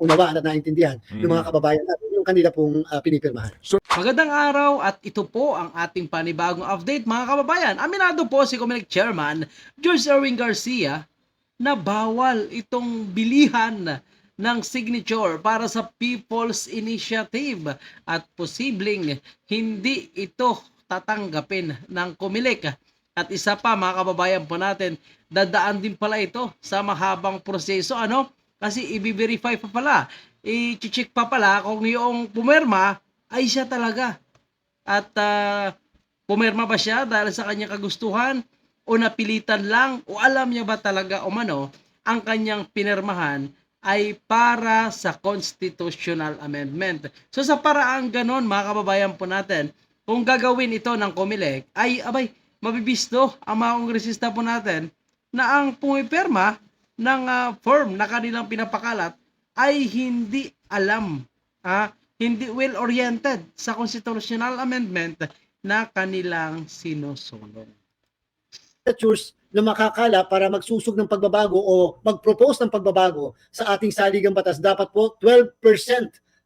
unawaan at naintindihan ng mga kababayan natin yung kanila pong pinipirmahan. Magandang araw at ito po ang ating panibagong update mga kababayan. Aminado po si Comelec Chairman George Erwin Garcia na bawal itong bilihan ng signature para sa People's Initiative at posibleng hindi ito tatanggapin ng Comelec. At isa pa mga kababayan po natin, dadaan din pala ito sa mahabang proseso. Kasi i-verify pa pala, i-check pa pala kung yung pumirma ay siya talaga. At pumirma ba siya dahil sa kanyang kagustuhan o napilitan lang o alam niya ba talaga ang kanyang pinirmahan ay para sa constitutional amendment. So sa paraang ganon mga kababayan po natin, kung gagawin ito ng Comelec ay mabibisto ang mga kongresista po natin na ang pumipirma ng form na kanilang pinapakalat ay hindi alam, hindi well-oriented sa constitutional amendment na kanilang sinusunod. Signatures na makakala para magsusog ng pagbabago o mag-propose ng pagbabago sa ating saligang batas, dapat po 12%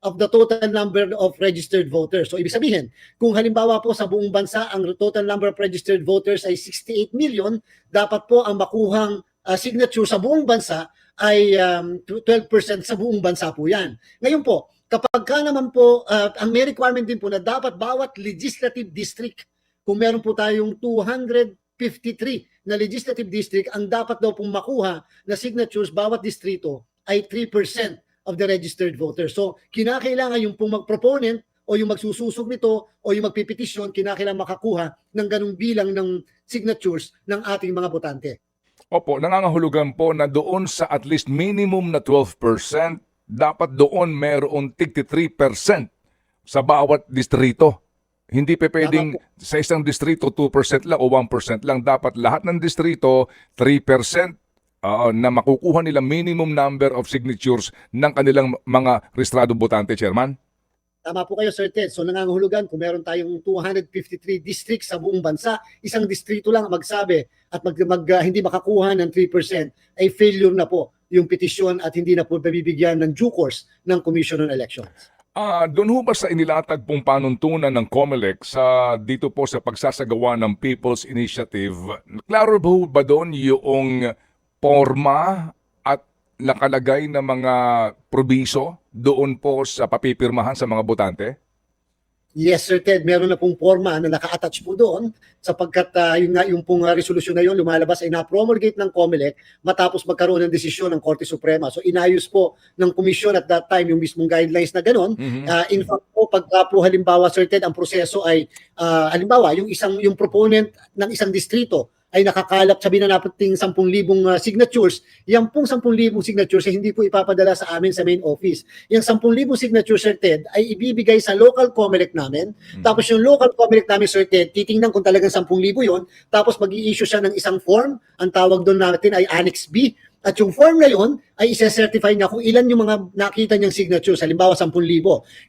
of the total number of registered voters. So ibig sabihin, kung halimbawa po sa buong bansa ang total number of registered voters ay 68 million, dapat po ang makuhang signature sa buong bansa ay 12% sa buong bansa po yan. Ngayon po, kapag ka naman po, ang may requirement din po na dapat bawat legislative district, kung meron po tayong 253 na legislative district, ang dapat daw pong makuha na signatures bawat distrito ay 3% of the registered voters. So, kinakailangan yung pong mag-proponent o yung magsususog nito o yung magpipetisyon, kinakailangan makakuha ng ganung bilang ng signatures ng ating mga botante. Opo, nangangahulugan po na doon sa at least minimum na 12%, dapat doon mayroon 33% sa bawat distrito. Hindi pa pwedeng sa isang distrito 2% lang o 1% lang. Dapat lahat ng distrito 3% na makukuha nila minimum number of signatures ng kanilang mga rehistradong botante, Chairman. Tama po kayo, Sir Ted. So nangangahulugan kung meron tayong 253 districts sa buong bansa, isang distrito lang magsabi at hindi makakuha ng 3% ay failure na po yung petisyon at hindi na po mabibigyan ng due course ng Commission on Elections. Doon ho ba sa inilatag pong panuntunan ng Comelec dito po sa pagsasagawa ng People's Initiative, klaro ba doon yung forma at nakalagay na mga probiso doon po sa papipirmahan sa mga botante? Yes, Sir Ted, meron na pong forma na naka-attach po doon sapagkat yung pong resolusyon na yun lumalabas ay na-promulgate ng Comelec matapos magkaroon ng desisyon ng Korte Suprema. So inayos po ng komisyon at that time yung mismong guidelines na gano'n. In fact po, pagka po halimbawa, Sir Ted, ang proseso ay halimbawa yung proponent ng isang distrito ay nakakalap, sabihin na natin 10,000 signatures, yung pong 10,000 signatures ay hindi po ipapadala sa amin sa main office. Yung 10,000 signatures, Sir Ted, ay ibibigay sa local Comelec namin. Tapos yung local Comelec namin, Sir Ted, titingnan kung talagang 10,000 yon. Tapos mag-i-issue siya ng isang form. Ang tawag doon natin ay Annex B. At yung form na yon ay isa-certify niya kung ilan yung mga nakita niyang signatures, halimbawa 10,000.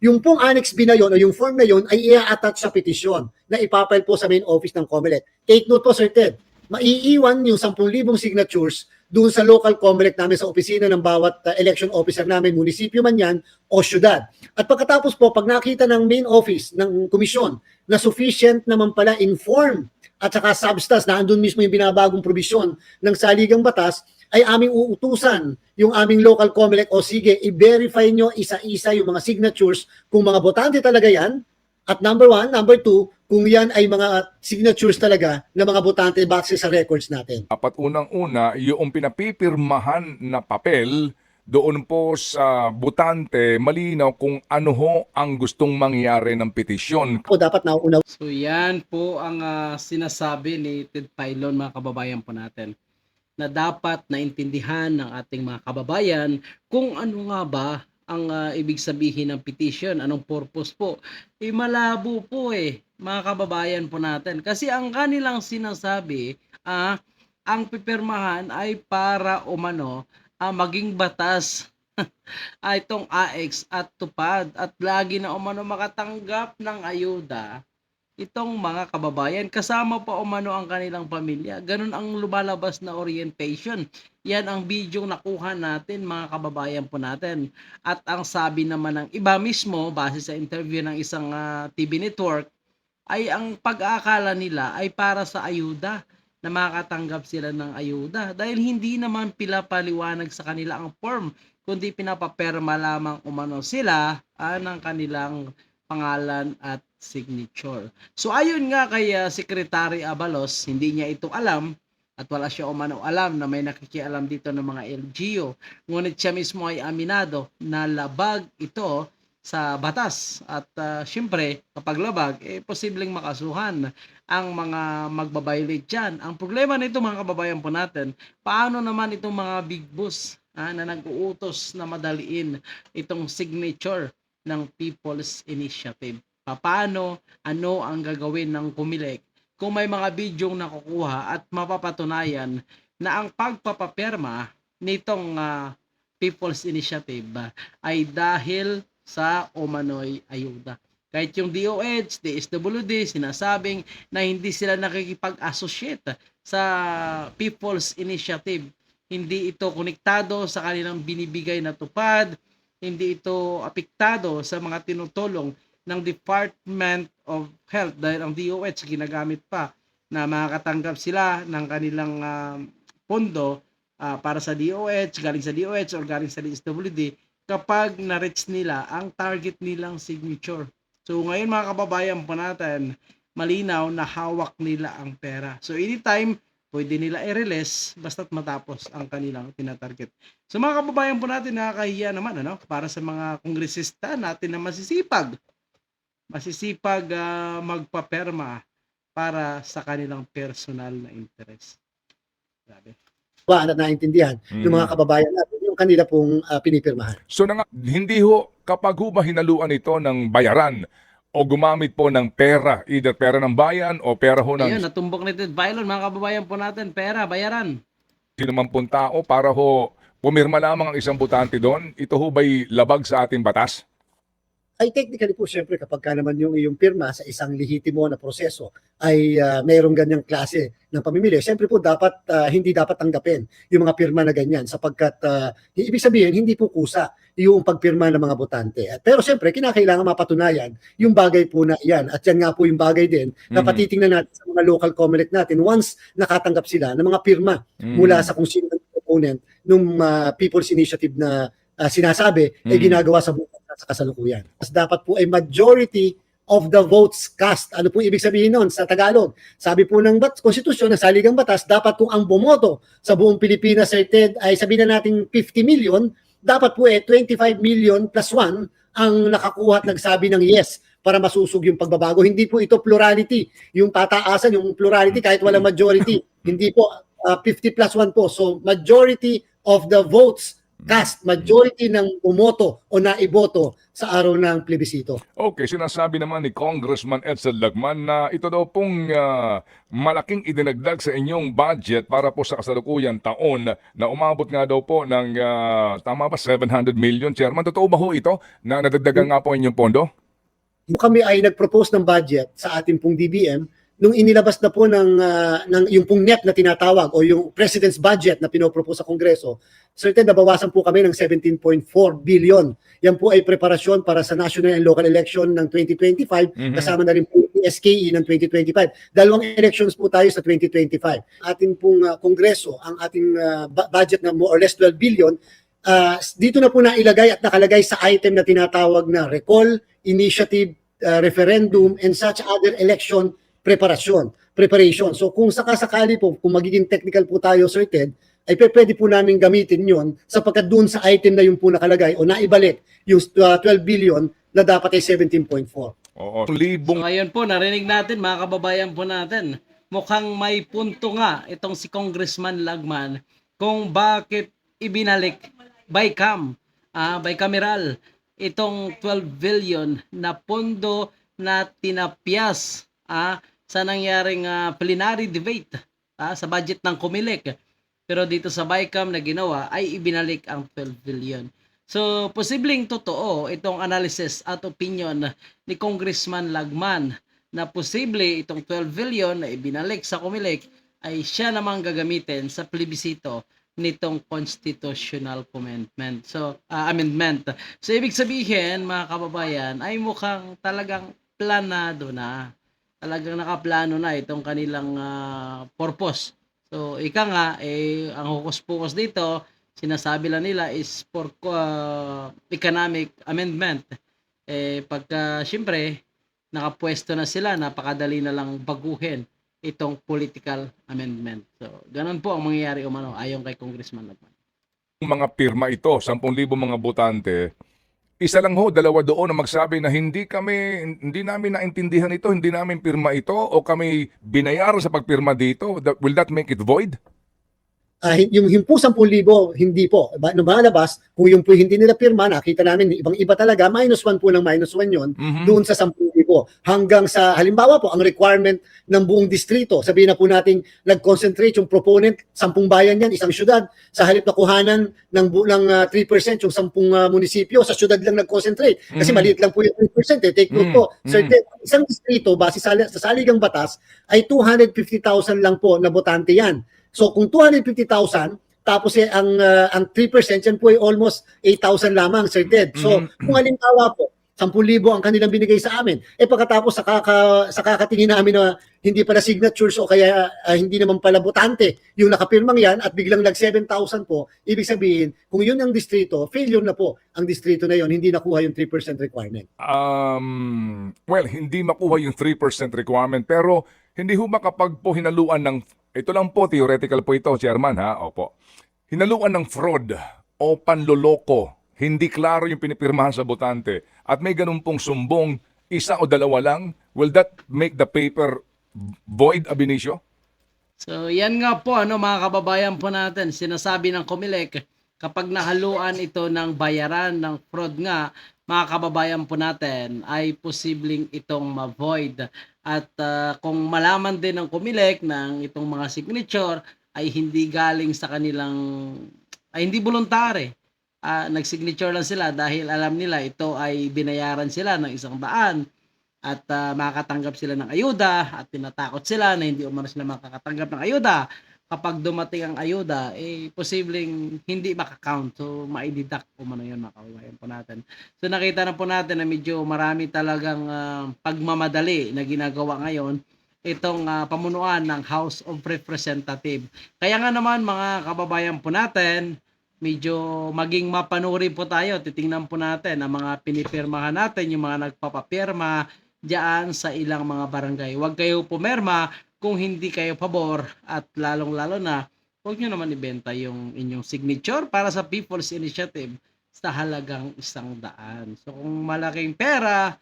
Yung pong Annex B na yon o yung form na yon ay i-attach sa petisyon na ipapile po sa main office ng Comelec. Take note po, Sir Ted, maiiwan yung 10,000 signatures doon sa local Comelec namin sa opisina ng bawat election officer namin, munisipyo man yan o syudad. At pagkatapos po, pag nakita ng main office ng komisyon na sufficient naman pala inform at saka substance na andun mismo yung binabagong probisyon ng saligang batas, ay aming uutusan yung aming local Comelec o sige, i-verify nyo isa-isa yung mga signatures kung mga botante talaga yan. At number 1, number 2, kung yan ay mga signatures talaga ng mga botante base sa records natin. Dapat unang-una, yung pinapipirmahan na papel doon po sa botante, malinaw kung ano ho ang gustong mangyari ng petisyon. O dapat nauunaw. So yan po ang sinasabi ni Ted Filon mga kababayan po natin, na dapat naintindihan ng ating mga kababayan kung ano nga ba ang ibig sabihin ng petition, anong purpose po. Malabo po mga kababayan po natin. Kasi ang kanilang sinasabi, ang pipirmahan ay para maging batas itong AX at tupad at lagi na makatanggap ng ayuda itong mga kababayan. Kasama pa umano ang kanilang pamilya. Ganun ang lumalabas na orientation. Yan ang bidyong nakuha natin, mga kababayan po natin. At ang sabi naman ng iba mismo, base sa interview ng isang TV network, ay ang pag-aakala nila ay para sa ayuda, na makatanggap sila ng ayuda dahil hindi naman pinapaliwanag sa kanila ang form, kundi pinapaperma lamang umano sila ng kanilang pangalan at signature. So ayon nga kay Secretary Abalos, hindi niya ito alam at wala siya umano alam na may nakikialam dito ng mga LGU. Ngunit siya mismo ay aminado na labag ito sa batas at syempre kapag labag posibleng makasuhan ang mga magbabiolate dyan. Ang problema nito, mga kababayan po natin, paano naman itong mga big boss na nag-uutos na madaliin itong signature ng People's Initiative? Paano, ano ang gagawin ng Comelec kung may mga bidyong nakukuha at mapapatunayan na ang pagpapaperma nitong People's Initiative ay dahil sa umano'y ayuda. Kahit yung DOH, DSWD, sinasabing na hindi sila nakikipag-associate sa People's Initiative. Hindi ito konektado sa kanilang binibigay na tupad, hindi ito apektado sa mga tinutulong ng Department of Health dahil ang DOH ginagamit pa na makakatanggap sila ng kanilang pondo para sa DOH, galing sa DOH or galing sa DSWD kapag na-reach nila ang target nilang signature. So ngayon, mga kababayan po natin, malinaw na hawak nila ang pera. So anytime, pwede nila i-release basta't matapos ang kanilang tinatarget. So mga kababayan po natin, nakakahiya naman para sa mga kongresista natin na masisipag magpaperma para sa kanilang personal na interest. Grabe. At naintindihan ng mga kababayan natin yung kanila pong pinipirmahan. So hindi ho, kapag ho ba hinaluan ito ng bayaran o gumamit po ng pera, either pera ng bayan o pera ho ng Ayun, natumbok ni Ted Bailon, mga kababayan po natin, pera, bayaran. sinuman pong tao para ho pumirma lamang ang isang botante doon, ito ho ba'y labag sa ating batas? Ay technically po syempre kapag ka naman yung iyong pirma sa isang lehitimo na proseso ay mayroong ganyang klase ng pamimili. Syempre po dapat hindi dapat tanggapin yung mga pirma na ganyan sapagkat ibig sabihin hindi po kusa yung pagpirma ng mga botante. Pero syempre kinakailangan mapatunayan yung bagay po na yan at yan nga po yung bagay din na patitingnan natin sa mga local Comelec natin once nakatanggap sila ng mga pirma mula sa kung sino ang opponent ng People's Initiative na sinasabi ay ginagawa sa buong sa kasalukuyan. Mas dapat po ay majority of the votes cast. Ano po ibig sabihin noon sa Tagalog? Sabi po ng konstitusyon ng saligang batas, dapat kung ang bumoto sa buong Pilipinas ay sabihin na natin 50 million, dapat po 25 million plus 1 ang nakakuha at nagsabi ng yes para masusog yung pagbabago. Hindi po ito plurality. Yung tataasan, yung plurality kahit walang majority. Hindi po 50 plus 1 po. So majority of the votes cast, majority ng umoto o naiboto sa araw ng plebisito. Okay, sinasabi naman ni Congressman Edsel Lagman na ito daw pong malaking idinagdag sa inyong budget para po sa kasalukuyang taon na umabot nga daw po ng tama ba 700 million, Chairman? Totoo ba ho ito na nadagdagan nga po inyong pondo? Kami ay nag-propose ng budget sa ating pong DBM nung inilabas na po ng yung pong NEP na tinatawag o yung President's Budget na pinopropose sa Kongreso, certain nabawasan po kami ng 17.4 billion. Yan po ay preparasyon para sa national and local election ng 2025, kasama na rin po yung SKE ng 2025. Dalawang elections po tayo sa 2025. Ating pong Kongreso, ang ating budget na more or less 12 billion, dito na po nailagay at nakalagay sa item na tinatawag na recall, initiative, referendum, and such other election preparation. So kung sakasakali po, kung magiging technical po tayo, Sir Ted, ay pwede po namin gamitin yon sapagkat doon sa item na yung po nakalagay o naibalik yung 12 billion na dapat ay 17.4. Oo, So ngayon po, narinig natin, mga kababayan po natin, mukhang may punto nga itong si Congressman Lagman kung bakit ibinalik bicameral itong 12 billion na pondo na tinapyas sa nangyaring plenary debate sa budget ng Comelec. Pero dito sa BICAM na ginawa ay ibinalik ang 12 billion. So, posibleng totoo itong analysis at opinion ni Congressman Lagman na posible itong 12 billion na ibinalik sa COMELEC ay siya namang gagamitin sa plebisito nitong constitutional amendment. So ibig sabihin mga kababayan ay mukhang talagang planado na. Talagang nakaplano na itong kanilang purpose. So ika nga ang hukus-pukus dito, sinasabi lang nila is for economic amendment. Pagka syempre nakapwesto na sila, napakadali na lang baguhin itong political amendment. So, ganun po ang mangyayari ayon kay Congressman Lagman. Mga pirma ito, 10,000 mga botante, isa lang ho, dalawa doon na magsabi na hindi namin naintindihan ito, hindi namin pirma ito, o kami binayaran sa pagpirma dito. Will that make it void? Yung himpo 10,000, hindi po. Lumalabas, kung yung po hindi nila pirma, nakita namin, ibang-iba talaga, -1 po ng -1 yun, doon sa 10,000. Hanggang sa, halimbawa po, ang requirement ng buong distrito, sabihin na po natin, nag-concentrate yung proponent, 10 bayan yan, isang syudad, sa halip na kuhanan ng 3%, yung 10 munisipyo, sa syudad lang nag-concentrate. Kasi maliit lang po yung 3%, take note po. So, isang distrito, base sa saligang batas, ay 250,000 lang po na botante yan. So kung 250,000 tapos ang 3% yan po ay almost 8,000 lamang, Sir Ted. So kung halimbawa po 10,000 ang kanilang binigay sa amin, pagkatapos sa kakatingin namin na hindi pala signatures o kaya hindi naman pala botante yung nakapirmang yan at biglang nag 7,000 po, ibig sabihin kung yun ang distrito, failure na po ang distrito na yon, hindi nakuha yung 3% requirement. Well, hindi makuha yung 3% requirement, pero hindi ho ba kapag po hinaluan ng, ito lang po, theoretical po ito, Chairman, ha? Opo. Hinaluan ng fraud o panloloko, hindi klaro yung pinipirmahan sa botante, at may ganun pong sumbong, isa o dalawa lang, will that make the paper void, ab initio? So yan nga po mga kababayan po natin, sinasabi ng COMELEC, kapag nahaluan ito ng bayaran ng fraud nga, mga kababayan po natin, ay posibleng itong ma-void. At kung malaman din ng COMELEC ng itong mga signature ay hindi galing sa kanilang, ay hindi voluntary, nagsignature lang sila dahil alam nila ito ay binayaran sila ng 100 at makakatanggap sila ng ayuda at tinatakot sila na hindi umano sila makakatanggap ng ayuda. Kapag dumating ang ayuda, posibleng hindi makakount. So, maididak umano yun, mga kababayan po natin. So, nakita na po natin na medyo marami talagang pagmamadali na ginagawa ngayon itong pamunuan ng House of Representatives. Kaya nga naman, mga kababayan po natin, medyo maging mapanuri po tayo. Titingnan po natin ang mga pinipirmahan natin, yung mga nagpapapirma diyan sa ilang mga barangay. Huwag kayo pumirma kung hindi kayo pabor, at lalong-lalo na huwag nyo naman ibenta yung inyong signature para sa People's Initiative sa halagang 100. So kung malaking pera,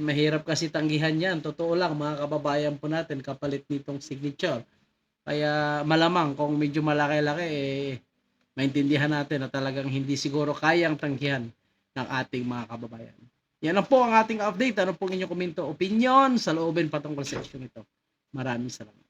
mahirap kasi tanggihan yan. Totoo lang, mga kababayan po natin, kapalit nitong signature. Kaya malamang kung medyo malaki-laki, maintindihan natin na talagang hindi siguro kayang tanggihan ng ating mga kababayan. Yan lang po ang ating update. Ano pong inyong komento, opinion sa loobin patungkol sa issue nito. Maraming salamat.